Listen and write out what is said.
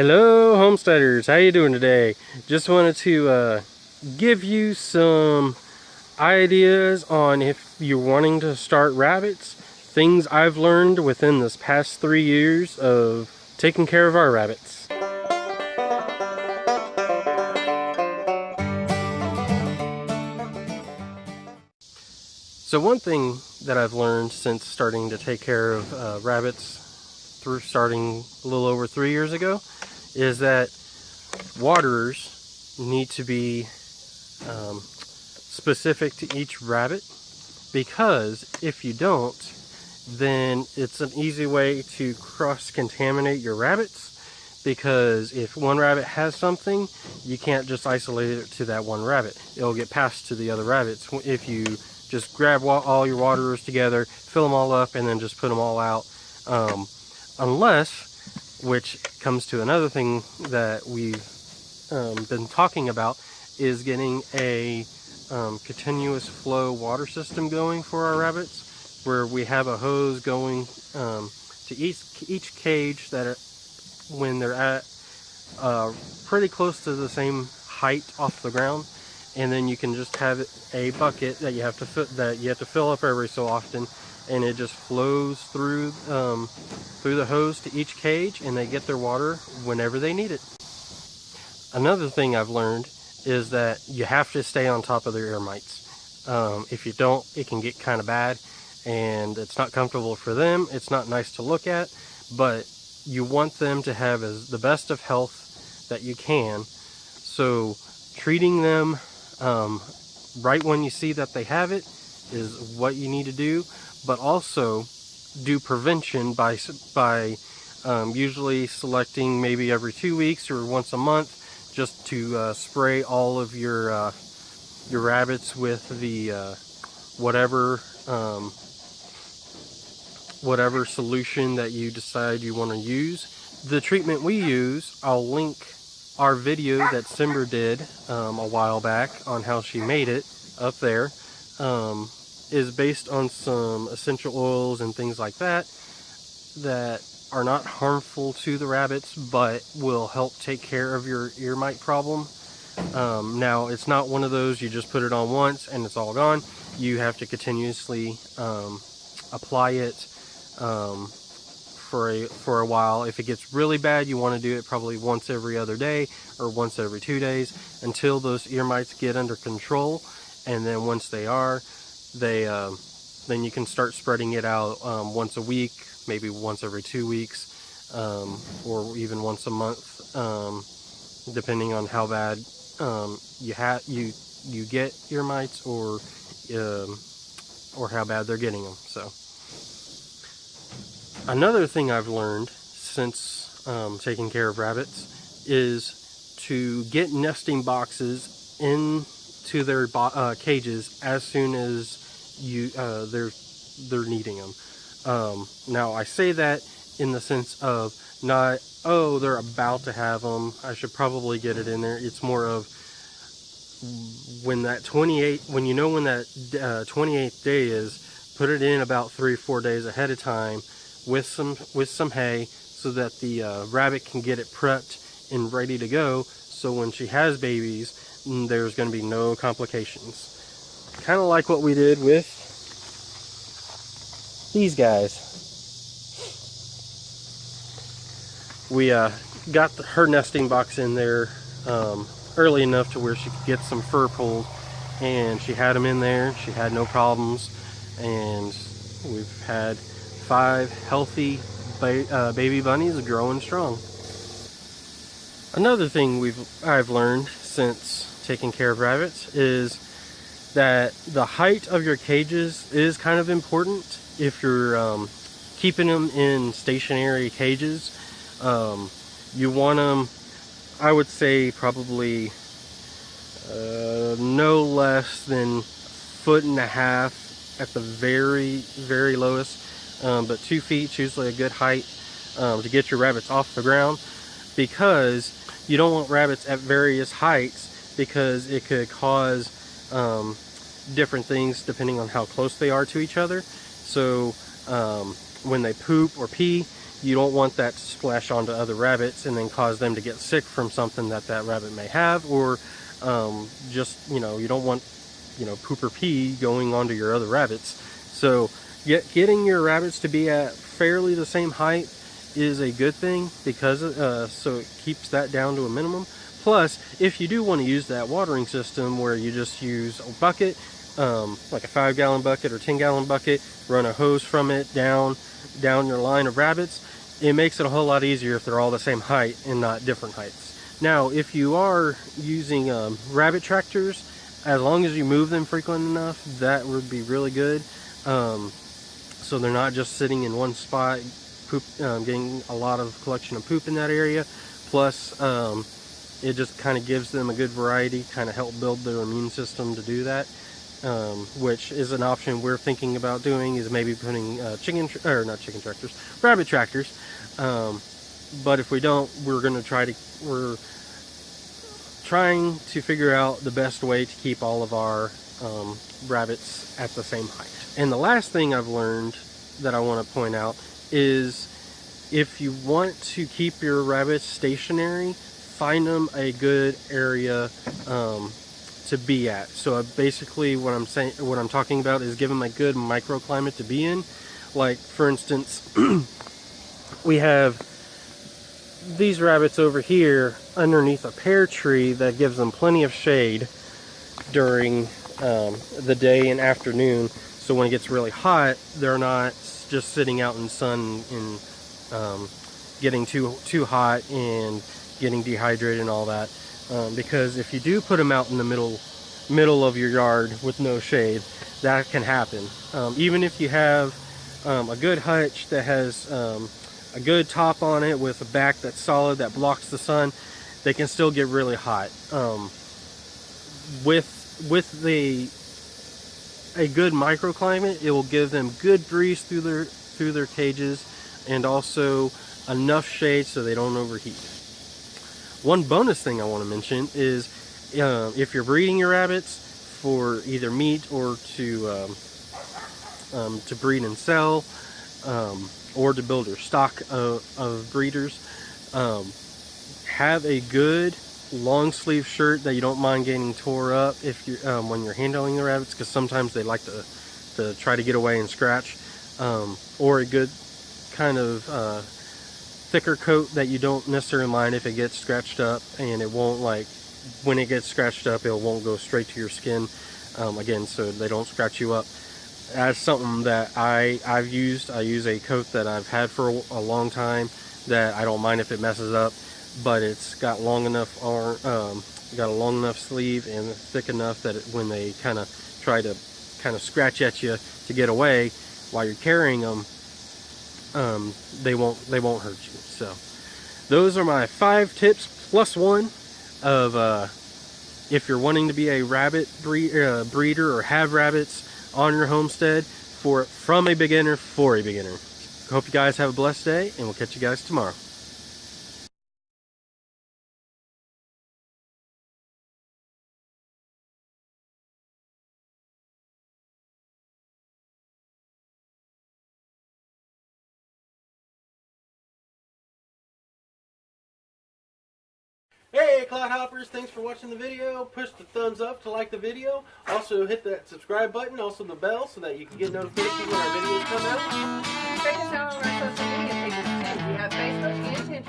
Hello homesteaders, how you doing today? Just wanted to give you some ideas on if you're wanting to start rabbits, things I've learned within this past 3 years of taking care of our rabbits. So one thing that I've learned since starting to take care of rabbits through starting a little over 3 years ago is that waterers need to be specific to each rabbit, because if you don't, then it's an easy way to cross-contaminate your rabbits, because if one rabbit has something, you can't just isolate it to that one rabbit. It'll get passed to the other rabbits. If you just grab all your waterers together, fill them all up, and then just put them all out. Unless, which comes to another thing that we've been talking about, is getting a continuous flow water system going for our rabbits, where we have a hose going to each cage that when they're at pretty close to the same height off the ground, and then you can just have a bucket that you have to fill up every so often, and it just flows through the hose to each cage, and they get their water whenever they need it. Another thing I've learned is that you have to stay on top of their ear mites. If you don't, it can get kind of bad, and it's not comfortable for them. It's not nice to look at, but you want them to have the best of health that you can. So treating them right when you see that they have it is what you need to do, but also do prevention by usually selecting maybe every 2 weeks or once a month, just to spray all of your rabbits with the whatever solution that you decide you want to use. The treatment we use, I'll link our video that Simber did a while back on how she made it up there, is based on some essential oils and things like that that are not harmful to the rabbits, but will help take care of your ear mite problem. Now, it's not one of those you just put it on once and it's all gone. You have to continuously apply it for a while. If it gets really bad, you want to do it probably once every other day or once every 2 days until those ear mites get under control. And then once they are, then you can start spreading it out once a week, maybe once every 2 weeks, or even once a month, depending on how bad you get ear mites, or how bad they're getting them. So another thing I've learned since taking care of rabbits is to get nesting boxes into their cages as soon as they're needing them. Now, I say that in the sense of not, oh, they're about to have them, I should probably get it in there. It's more of when that 28th day is, put it in about 3 or 4 days ahead of time with some hay, so that the rabbit can get it prepped and ready to go, so when she has babies, there's going to be no complications. Kind of like what we did with these guys. We got her nesting box in there early enough to where she could get some fur pulled, and she had them in there. She had no problems, and we've had 5 healthy baby bunnies growing strong. Another thing I've learned since taking care of rabbits is that the height of your cages is kind of important. If you're keeping them in stationary cages, you want them, I would say, probably no less than 1.5 feet at the very, very lowest, but 2 feet is usually a good height to get your rabbits off the ground, because you don't want rabbits at various heights, because it could cause different things depending on how close they are to each other. So when they poop or pee, you don't want that to splash onto other rabbits and then cause them to get sick from something that rabbit may have, or just, you know, you don't want, you know, poop or pee going onto your other rabbits. So getting your rabbits to be at fairly the same height is a good thing, because so it keeps that down to a minimum. Plus, if you do want to use that watering system where you just use a bucket, like a 5-gallon bucket or 10-gallon bucket, run a hose from it down your line of rabbits, it makes it a whole lot easier if they're all the same height and not different heights. Now, if you are using rabbit tractors, as long as you move them frequent enough, that would be really good. So they're not just sitting in one spot, getting a lot of collection of poop in that area. Plus, it just kind of gives them a good variety, kind of help build their immune system to do that. Which is an option we're thinking about doing, is maybe putting rabbit tractors. But if we don't, we're trying to figure out the best way to keep all of our rabbits at the same height. And the last thing I've learned that I want to point out is, if you want to keep your rabbits stationary, find them a good area to be at. So basically what I'm talking about is give them a good microclimate to be in. Like, for instance, we have these rabbits over here underneath a pear tree that gives them plenty of shade during the day and afternoon. So when it gets really hot, they're not just sitting out in the sun and getting too hot and getting dehydrated and all that. Because if you do put them out in the middle of your yard with no shade, that can happen. Even if you have a good hutch that has a good top on it with a back that's solid that blocks the sun, they can still get really hot. With a good microclimate, it will give them good breeze through their cages, and also enough shade so they don't overheat. One bonus thing I want to mention is, if you're breeding your rabbits for either meat or to breed and sell, or to build your stock of breeders, have a good long sleeve shirt that you don't mind getting tore up if you when you're handling the rabbits, because sometimes they like to try to get away and scratch, or a good kind of thicker coat that you don't necessarily mind if it gets scratched up, and it won't, like, when it gets scratched up, it won't go straight to your skin, again, so they don't scratch you up. That's something that I've used. I use a coat that I've had for a long time that I don't mind if it messes up, but it's got long enough got a long enough sleeve and thick enough that when they kind of try to scratch at you to get away while you're carrying them, they won't hurt you. So those are my 5 tips plus one of if you're wanting to be a rabbit breeder or have rabbits on your homestead from a beginner for a beginner. Hope you guys have a blessed day, and we'll catch you guys tomorrow. Hey Clodhoppers, thanks for watching the video. Push the thumbs up to like the video. Also hit that subscribe button, also the bell, so that you can get notifications when our videos come out. Check us out on our social media pages too. We have Facebook and Pinterest and